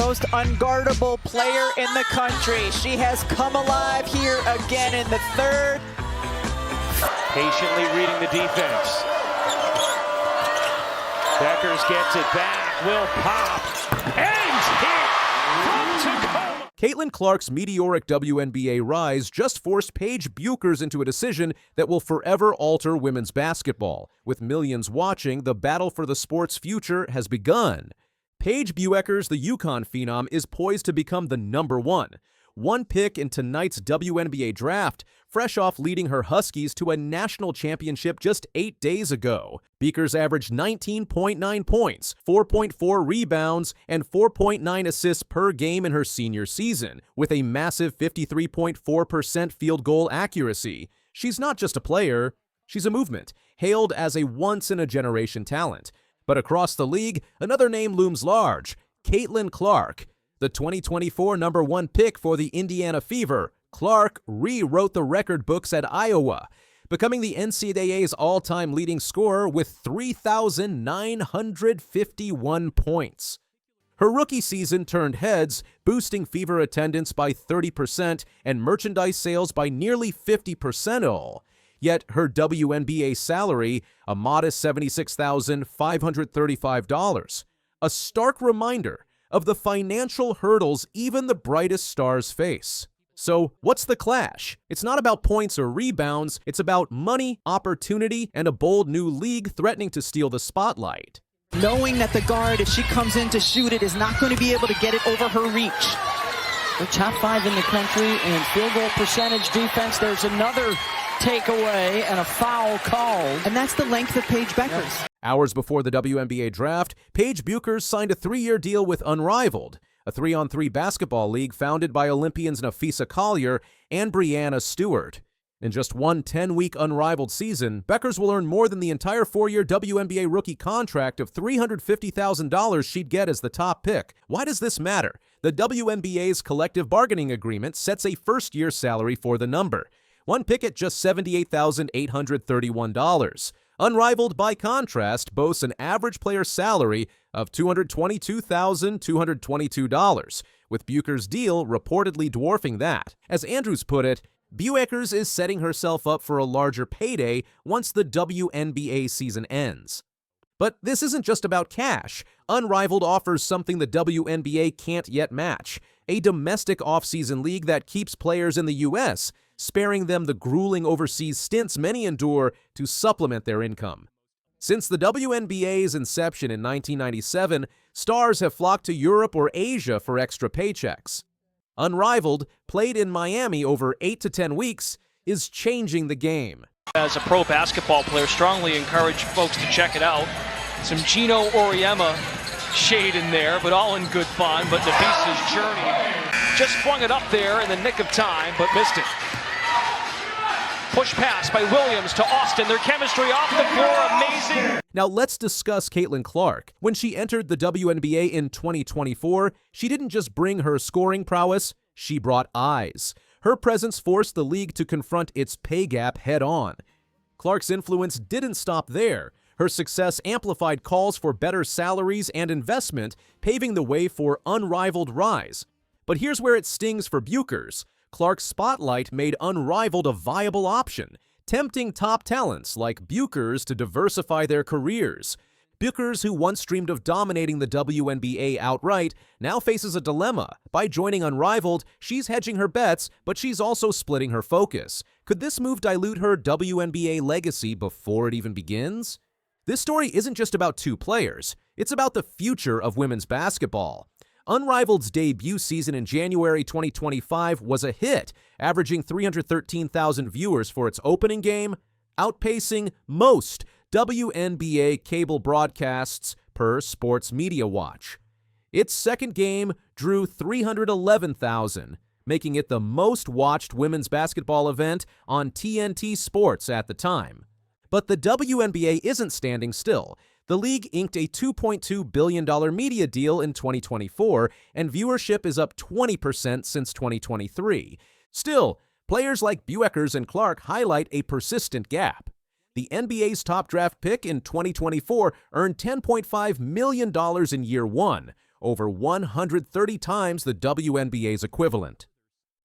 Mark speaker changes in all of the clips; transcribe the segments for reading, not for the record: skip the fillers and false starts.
Speaker 1: most unguardable player in the country. She has come alive here again in the third.
Speaker 2: Patiently reading the defense. Bueckers gets it back, will pop, and hit from Tacoma.
Speaker 3: Caitlin Clark's meteoric WNBA rise just forced Paige Bueckers into a decision that will forever alter women's basketball. With millions watching, the battle for the sport's future has begun. Paige Bueckers, the UConn phenom, is poised to become the number one pick in tonight's WNBA draft, fresh off leading her Huskies to a national championship just 8 days ago. Bueckers averaged 19.9 points, 4.4 rebounds, and 4.9 assists per game in her senior season, with a massive 53.4% field goal accuracy. She's not just a player, she's a movement, hailed as a once-in-a-generation talent. But across the league, another name looms large, Caitlin Clark. The 2024 number 1 pick for the Indiana Fever, Clark rewrote the record books at Iowa, becoming the NCAA's all-time leading scorer with 3,951 points. Her rookie season turned heads, boosting Fever attendance by 30% and merchandise sales by nearly 50% all. Yet her WNBA salary, a modest $76,535. A stark reminder of the financial hurdles even the brightest stars face. So, what's the clash? It's not about points or rebounds, it's about money, opportunity, and a bold new league threatening to steal the spotlight.
Speaker 1: Knowing that the guard, if she comes in to shoot it, is not going to be able to get it over her reach. They're top 5 in the country in field goal percentage defense. There's another takeaway and a foul called. And that's the length of Paige Bueckers.
Speaker 3: Hours before the WNBA draft, Paige Bueckers signed a 3-year deal with Unrivaled, a 3-on-3 basketball league founded by Olympians Nafisa Collier and Brianna Stewart. In just one 10-week Unrivaled season, Bueckers will earn more than the entire 4-year WNBA rookie contract of $350,000 she'd get as the top pick. Why does this matter? The WNBA's collective bargaining agreement sets a first-year salary for the number. One pick at just $78,831. Unrivaled, by contrast, boasts an average player salary of $222,222, with Bueckers' deal reportedly dwarfing that. As Andrews put it, Bueckers is setting herself up for a larger payday once the WNBA season ends. But this isn't just about cash. Unrivaled offers something the WNBA can't yet match, a domestic off-season league that keeps players in the U.S., sparing them the grueling overseas stints many endure to supplement their income. Since the WNBA's inception in 1997, stars have flocked to Europe or Asia for extra paychecks. Unrivaled, played in Miami over 8 to 10 weeks, is changing the game.
Speaker 4: As a pro basketball player, strongly encourage folks to check it out. Some Gino Auriemma shade in there, but all in good fun. But Nafisa's journey just flung it up there in the nick of time, but missed it. Push pass by Williams to Austin. Their chemistry off the floor, amazing.
Speaker 3: Now let's discuss Caitlin Clark. When she entered the WNBA in 2024, she didn't just bring her scoring prowess, she brought eyes. Her presence forced the league to confront its pay gap head-on. Clark's influence didn't stop there. Her success amplified calls for better salaries and investment, paving the way for Unrivaled rise. But here's where it stings for Bueckers. Clark's spotlight made Unrivaled a viable option, tempting top talents like Bueckers to diversify their careers. Bueckers, who once dreamed of dominating the WNBA outright, now faces a dilemma. By joining Unrivaled, she's hedging her bets, but she's also splitting her focus. Could this move dilute her WNBA legacy before it even begins? This story isn't just about two players. It's about the future of women's basketball. Unrivaled's debut season in January 2025 was a hit, averaging 313,000 viewers for its opening game, outpacing most WNBA cable broadcasts per Sports Media Watch. Its second game drew 311,000, making it the most-watched women's basketball event on TNT Sports at the time. But the WNBA isn't standing still. The league inked a $2.2 billion media deal in 2024, and viewership is up 20% since 2023. Still, players like Bueckers and Clark highlight a persistent gap. The NBA's top draft pick in 2024 earned $10.5 million in year one, over 130 times the WNBA's equivalent.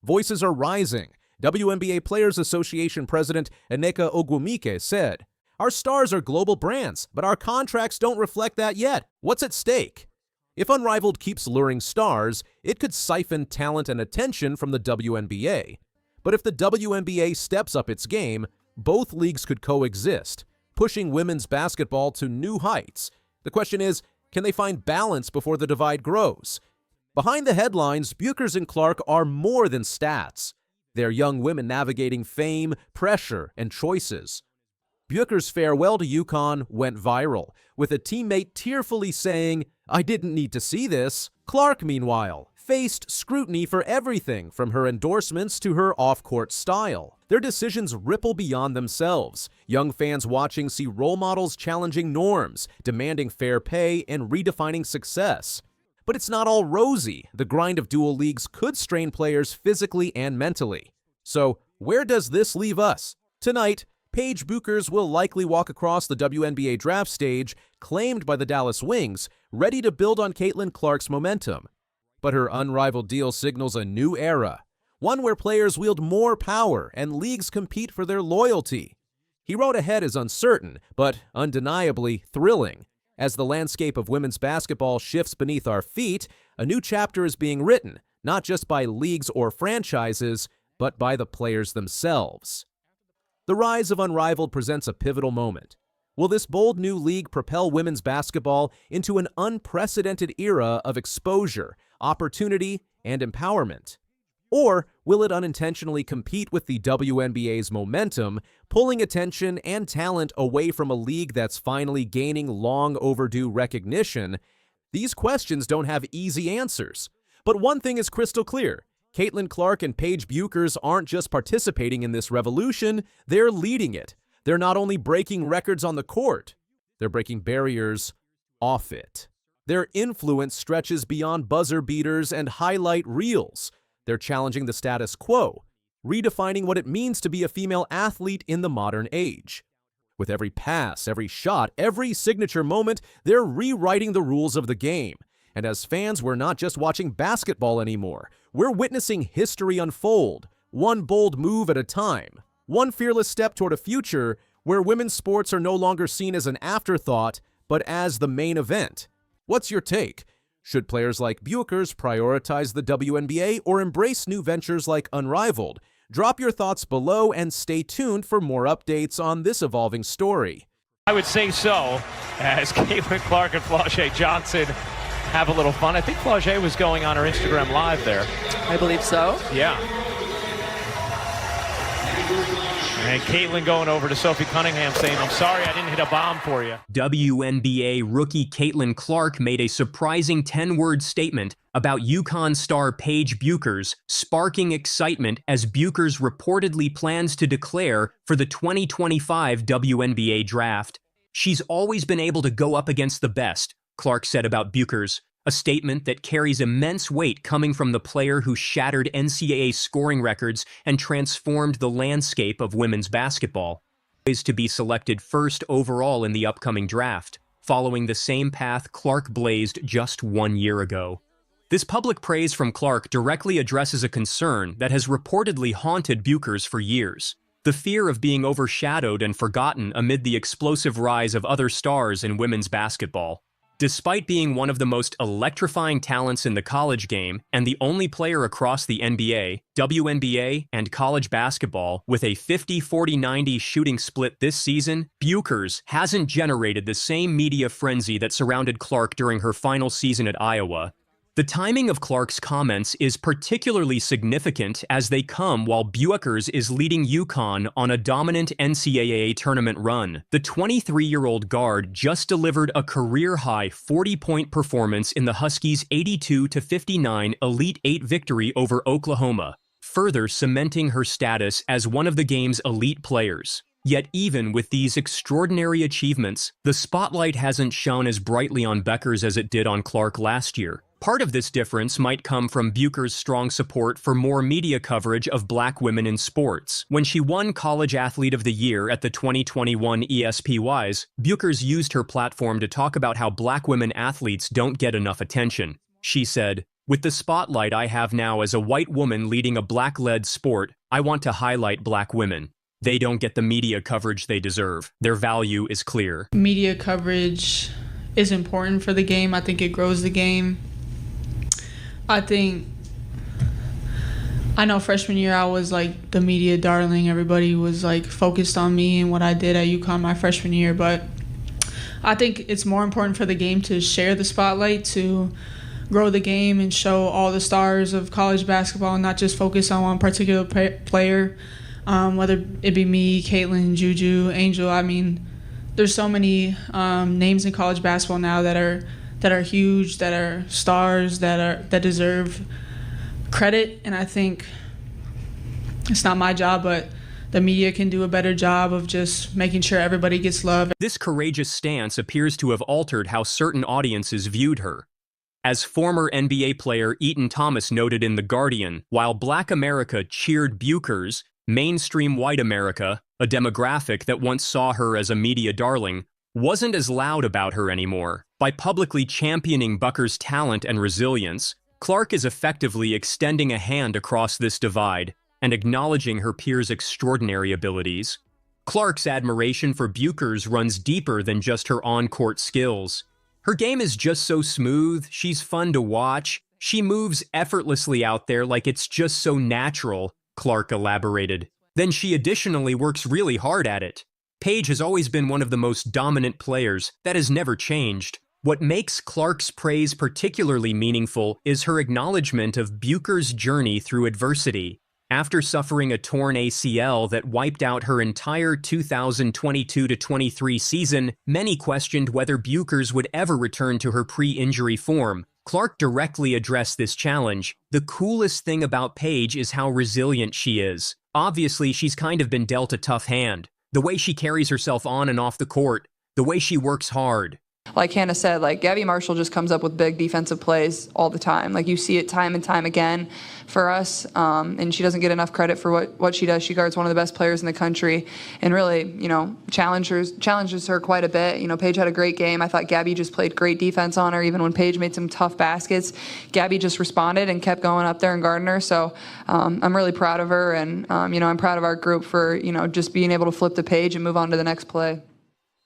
Speaker 3: Voices are rising. WNBA Players Association President Nneka Ogwumike said, "Our stars are global brands, but our contracts don't reflect that yet. What's at stake?" If Unrivaled keeps luring stars, it could siphon talent and attention from the WNBA. But if the WNBA steps up its game, both leagues could coexist, pushing women's basketball to new heights. The question is, can they find balance before the divide grows? Behind the headlines, Bueckers and Clark are more than stats. They're young women navigating fame, pressure, and choices. Bueckers' farewell to UConn went viral, with a teammate tearfully saying, "I didn't need to see this." Clark, meanwhile, faced scrutiny for everything from her endorsements to her off-court style. Their decisions ripple beyond themselves. Young fans watching see role models challenging norms, demanding fair pay, and redefining success. But it's not all rosy. The grind of dual leagues could strain players physically and mentally. So, where does this leave us? Tonight, Paige Bueckers will likely walk across the WNBA draft stage, claimed by the Dallas Wings, ready to build on Caitlin Clark's momentum. But her unrivaled deal signals a new era, one where players wield more power and leagues compete for their loyalty. He wrote ahead is uncertain, but undeniably thrilling. As the landscape of women's basketball shifts beneath our feet, a new chapter is being written, not just by leagues or franchises, but by the players themselves. The rise of Unrivaled presents a pivotal moment. Will this bold new league propel women's basketball into an unprecedented era of exposure, opportunity, and empowerment? Or will it unintentionally compete with the WNBA's momentum, pulling attention and talent away from a league that's finally gaining long overdue recognition? These questions don't have easy answers. But one thing is crystal clear. Caitlin Clark and Paige Bueckers aren't just participating in this revolution, they're leading it. They're not only breaking records on the court, they're breaking barriers off it. Their influence stretches beyond buzzer beaters and highlight reels. They're challenging the status quo, redefining what it means to be a female athlete in the modern age. With every pass, every shot, every signature moment, they're rewriting the rules of the game. And as fans, we're not just watching basketball anymore. We're witnessing history unfold, one bold move at a time, one fearless step toward a future where women's sports are no longer seen as an afterthought, but as the main event. What's your take? Should players like Bueckers prioritize the WNBA or embrace new ventures like Unrivaled? Drop your thoughts below and stay tuned for more updates on this evolving story.
Speaker 2: I would say so, as Caitlin Clark and Flau'jae Johnson have a little fun. I think Flau'jae was going on her Instagram Live there.
Speaker 5: I believe so.
Speaker 2: Yeah. And Caitlin going over to Sophie Cunningham saying, "I'm sorry I didn't hit a bomb for you."
Speaker 6: WNBA rookie Caitlin Clark made a surprising 10-word statement about UConn star Paige Bueckers, sparking excitement as Bueckers reportedly plans to declare for the 2025 WNBA draft. "She's always been able to go up against the best," Clark said about Bueckers, a statement that carries immense weight coming from the player who shattered NCAA scoring records and transformed the landscape of women's basketball. Is to be selected first overall in the upcoming draft, following the same path Clark blazed just 1 year ago. This public praise from Clark directly addresses a concern that has reportedly haunted Bueckers for years: the fear of being overshadowed and forgotten amid the explosive rise of other stars in women's basketball. Despite being one of the most electrifying talents in the college game and the only player across the NBA, WNBA, and college basketball with a 50-40-90 shooting split this season, Bueckers hasn't generated the same media frenzy that surrounded Clark during her final season at Iowa. The timing of Clark's comments is particularly significant as they come while Bueckers is leading UConn on a dominant NCAA tournament run. The 23-year-old guard just delivered a career-high 40-point performance in the Huskies' 82-59 Elite Eight victory over Oklahoma, further cementing her status as one of the game's elite players. Yet even with these extraordinary achievements, the spotlight hasn't shone as brightly on Bueckers as it did on Clark last year. Part of this difference might come from Bueckers' strong support for more media coverage of black women in sports. When she won College Athlete of the Year at the 2021 ESPYs, Bueckers used her platform to talk about how black women athletes don't get enough attention. She said, "With the spotlight I have now as a white woman leading a black-led sport, I want to highlight black women. They don't get the media coverage they deserve. Their value is clear."
Speaker 5: Media coverage is important for the game. I think it grows the game. I know freshman year I was like the media darling. Everybody was like focused on me and what I did at UConn my freshman year, but I think it's more important for the game to share the spotlight, to grow the game and show all the stars of college basketball and not just focus on one particular player, whether it be me, Caitlin, Juju, Angel. I mean, there's so many names in college basketball now that are huge, that are stars, that deserve credit, and I think it's not my job, but the media can do a better job of just making sure everybody gets love.
Speaker 6: This courageous stance appears to have altered how certain audiences viewed her. As former NBA player Eaton Thomas noted in The Guardian, while Black America cheered Bueckers, mainstream white America, a demographic that once saw her as a media darling, wasn't as loud about her anymore. By publicly championing Bueckers' talent and resilience, Clark is effectively extending a hand across this divide and acknowledging her peers' extraordinary abilities. Clark's admiration for Bueckers runs deeper than just her on-court skills. Her game is just so smooth, she's fun to watch, she moves effortlessly out there like it's just so natural, Clark elaborated. Then she additionally works really hard at it. Paige has always been one of the most dominant players. That has never changed. What makes Clark's praise particularly meaningful is her acknowledgement of Bueckers' journey through adversity. After suffering a torn ACL that wiped out her entire 2022-23 season, many questioned whether Bueckers would ever return to her pre-injury form. Clark directly addressed this challenge. "The coolest thing about Paige is how resilient she is. Obviously, she's kind of been dealt a tough hand. The way she carries herself on and off the court, the way she works hard."
Speaker 7: Like Hannah said, like Gabby Marshall just comes up with big defensive plays all the time. Like you see it time and time again for us, and she doesn't get enough credit for what she does. She guards one of the best players in the country, and really, challenges her quite a bit. Paige had a great game. I thought Gabby just played great defense on her, even when Paige made some tough baskets. Gabby just responded and kept going up there and guarding her. So I'm really proud of her, and I'm proud of our group for just being able to flip the page and move on to the next play.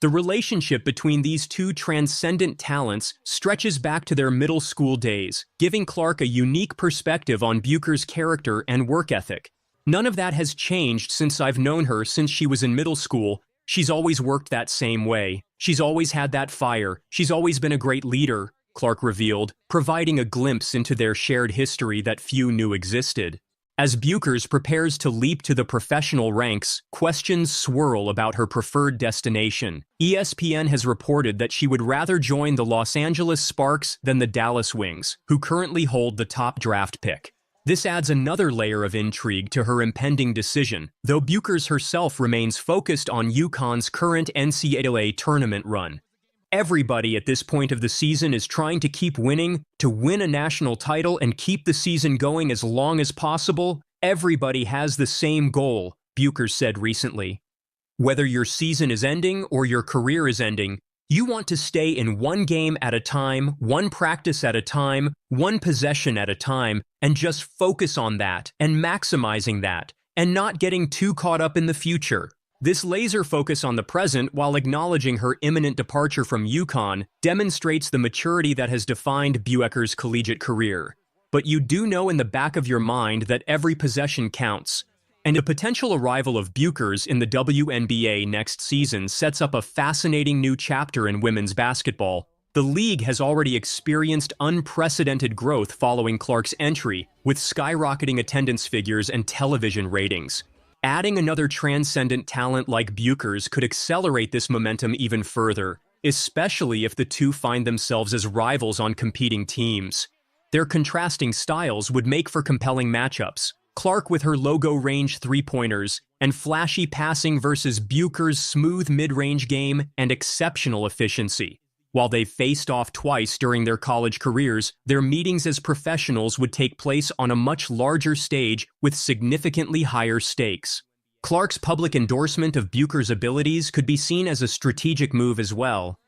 Speaker 6: The relationship between these two transcendent talents stretches back to their middle school days, giving Clark a unique perspective on Bueckers' character and work ethic. "None of that has changed since I've known her since she was in middle school. She's always worked that same way. She's always had that fire. She's always been a great leader," Clark revealed, providing a glimpse into their shared history that few knew existed. As Bueckers prepares to leap to the professional ranks, questions swirl about her preferred destination. ESPN has reported that she would rather join the Los Angeles Sparks than the Dallas Wings, who currently hold the top draft pick. This adds another layer of intrigue to her impending decision, though Bueckers herself remains focused on UConn's current NCAA tournament run. Everybody at this point of the season is trying to keep winning, to win a national title and keep the season going as long as possible. Everybody has the same goal, Bueckers said recently. "Whether your season is ending or your career is ending, you want to stay in one game at a time, one practice at a time, one possession at a time, and just focus on that and maximizing that, and not getting too caught up in the future." This laser focus on the present while acknowledging her imminent departure from UConn demonstrates the maturity that has defined Bueckers' collegiate career. But you do know in the back of your mind that every possession counts. And a potential arrival of Bueckers in the WNBA next season sets up a fascinating new chapter in women's basketball. The league has already experienced unprecedented growth following Clark's entry, with skyrocketing attendance figures and television ratings. Adding another transcendent talent like Bueckers could accelerate this momentum even further, especially if the two find themselves as rivals on competing teams. Their contrasting styles would make for compelling matchups. Clark with her logo-range three-pointers and flashy passing versus Bueckers' smooth mid-range game and exceptional efficiency. While they've faced off twice during their college careers, their meetings as professionals would take place on a much larger stage with significantly higher stakes. Clark's public endorsement of Bueckers' abilities could be seen as a strategic move as well.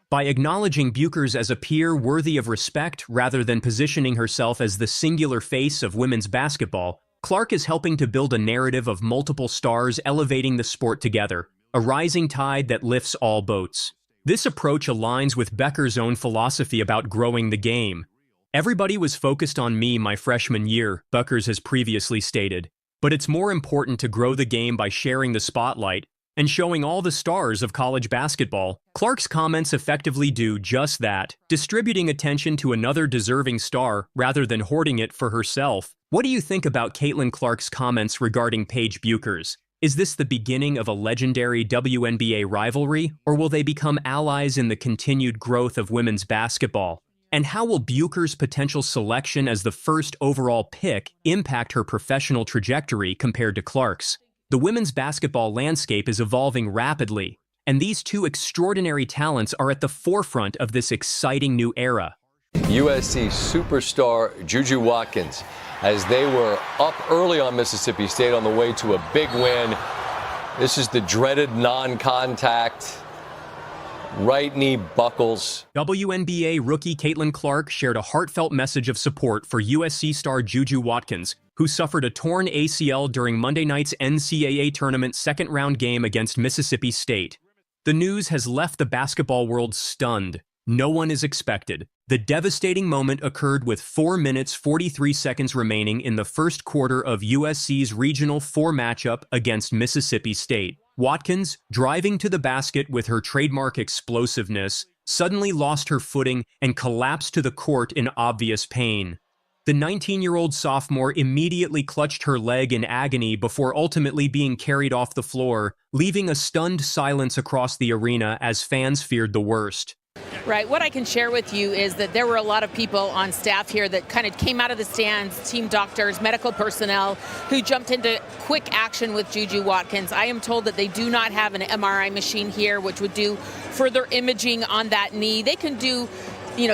Speaker 6: By acknowledging Bueckers as a peer worthy of respect rather than positioning herself as the singular face of women's basketball, Clark is helping to build a narrative of multiple stars elevating the sport together, a rising tide that lifts all boats. This approach aligns with Bueckers' own philosophy about growing the game. Everybody was focused on me my freshman year, Bueckers has previously stated. But it's more important to grow the game by sharing the spotlight and showing all the stars of college basketball. Clark's comments effectively do just that, distributing attention to another deserving star rather than hoarding it for herself. What do you think about Caitlin Clark's comments regarding Paige Bueckers? Is this the beginning of a legendary WNBA rivalry, or will they become allies in the continued growth of women's basketball? And how will Bueckers' potential selection as the first overall pick impact her professional trajectory compared to Clark's? The women's basketball landscape is evolving rapidly, and these two extraordinary talents are at the forefront of this exciting new era.
Speaker 8: USC superstar Juju Watkins, as they were up early on Mississippi State on the way to a big win. This is the dreaded non-contact. Right knee buckles.
Speaker 6: WNBA rookie Caitlin Clark shared a heartfelt message of support for USC star Juju Watkins, who suffered a torn ACL during Monday night's NCAA tournament second-round game against Mississippi State. The news has left the basketball world stunned. No one is expected. The devastating moment occurred with 4 minutes 43 seconds remaining in the first quarter of USC's Regional 4 matchup against Mississippi State. Watkins, driving to the basket with her trademark explosiveness, suddenly lost her footing and collapsed to the court in obvious pain. The 19-year-old sophomore immediately clutched her leg in agony before ultimately being carried off the floor, leaving a stunned silence across the arena as fans feared the worst.
Speaker 9: Right. What I can share with you is that there were a lot of people on staff here that kind of came out of the stands, team doctors, medical personnel, who jumped into quick action with Juju Watkins. I am told that they do not have an MRI machine here, which would do further imaging on that knee. They can do,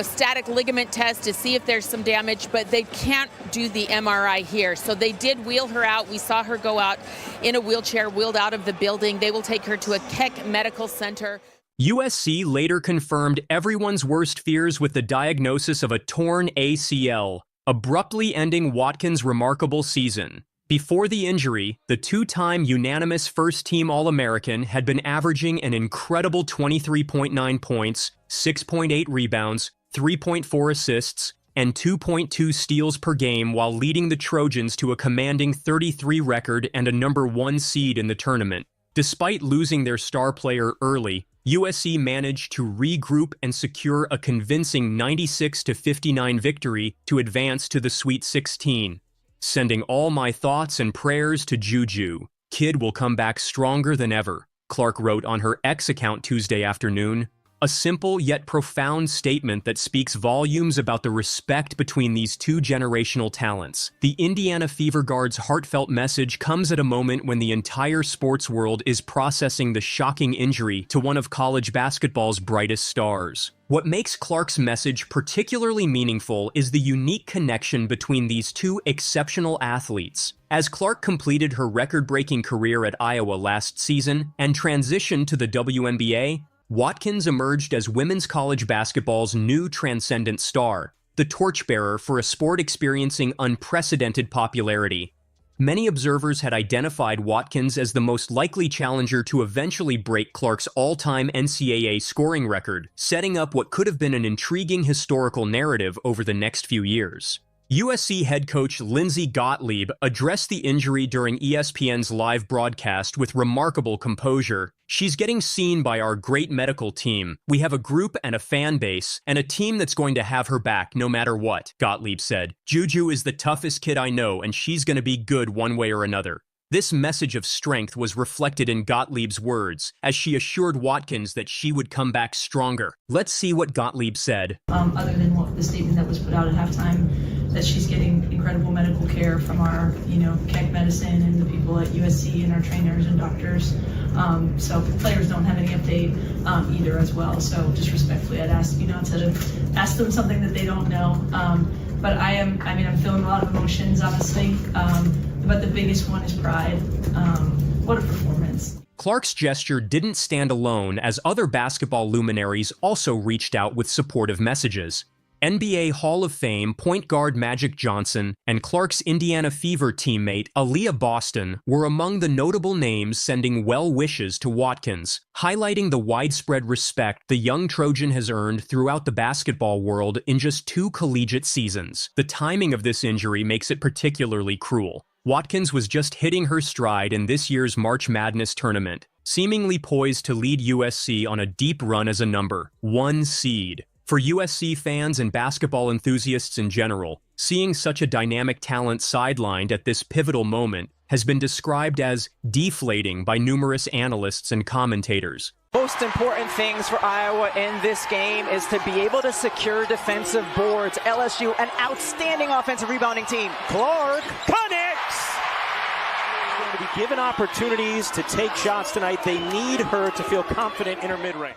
Speaker 9: static ligament tests to see if there's some damage, but they can't do the MRI here. So they did wheel her out. We saw her go out in a wheelchair, wheeled out of the building. They will take her to a Keck Medical Center.
Speaker 6: USC later confirmed everyone's worst fears with the diagnosis of a torn ACL, abruptly ending Watkins' remarkable season. Before the injury, the two-time unanimous first-team All-American had been averaging an incredible 23.9 points, 6.8 rebounds, 3.4 assists, and 2.2 steals per game while leading the Trojans to a commanding 33 record and a #1 seed in the tournament. Despite losing their star player early, USC managed to regroup and secure a convincing 96-59 victory to advance to the Sweet 16. Sending all my thoughts and prayers to Juju. Kid will come back stronger than ever, Clark wrote on her X account Tuesday afternoon. A simple yet profound statement that speaks volumes about the respect between these two generational talents. The Indiana Fever Guard's heartfelt message comes at a moment when the entire sports world is processing the shocking injury to one of college basketball's brightest stars. What makes Clark's message particularly meaningful is the unique connection between these two exceptional athletes. As Clark completed her record-breaking career at Iowa last season and transitioned to the WNBA, Watkins emerged as women's college basketball's new transcendent star, the torchbearer for a sport experiencing unprecedented popularity. Many observers had identified Watkins as the most likely challenger to eventually break Clark's all-time NCAA scoring record, setting up what could have been an intriguing historical narrative over the next few years. USC head coach Lindsey Gottlieb addressed the injury during ESPN's live broadcast with remarkable composure. "She's getting seen by our great medical team. We have a group and a fan base, and a team that's going to have her back no matter what," Gottlieb said. "Juju is the toughest kid I know, and she's going to be good one way or another." This message of strength was reflected in Gottlieb's words, as she assured Watkins that she would come back stronger. Let's see what Gottlieb said.
Speaker 10: Other than what the statement that was put out at halftime,
Speaker 5: that she's getting incredible medical care from our, Keck Medicine and the people at USC and our trainers and doctors. So players don't have any update either as well. So just respectfully, I'd ask you not to ask them something that they don't know. But I'm feeling a lot of emotions, obviously. But the biggest one is pride. What a performance.
Speaker 6: Clark's gesture didn't stand alone, as other basketball luminaries also reached out with supportive messages. NBA Hall of Fame point guard Magic Johnson and Clark's Indiana Fever teammate Aaliyah Boston were among the notable names sending well wishes to Watkins, highlighting the widespread respect the young Trojan has earned throughout the basketball world in just 2 collegiate seasons. The timing of this injury makes it particularly cruel. Watkins was just hitting her stride in this year's March Madness tournament, seemingly poised to lead USC on a deep run as a number 1 seed. For USC fans and basketball enthusiasts in general, seeing such a dynamic talent sidelined at this pivotal moment has been described as deflating by numerous analysts and commentators.
Speaker 1: Most important things for Iowa in this game is to be able to secure defensive boards. LSU, an outstanding offensive rebounding team.
Speaker 10: Clark connects! Going to be given opportunities to take shots tonight. They need her to feel confident in her mid-range.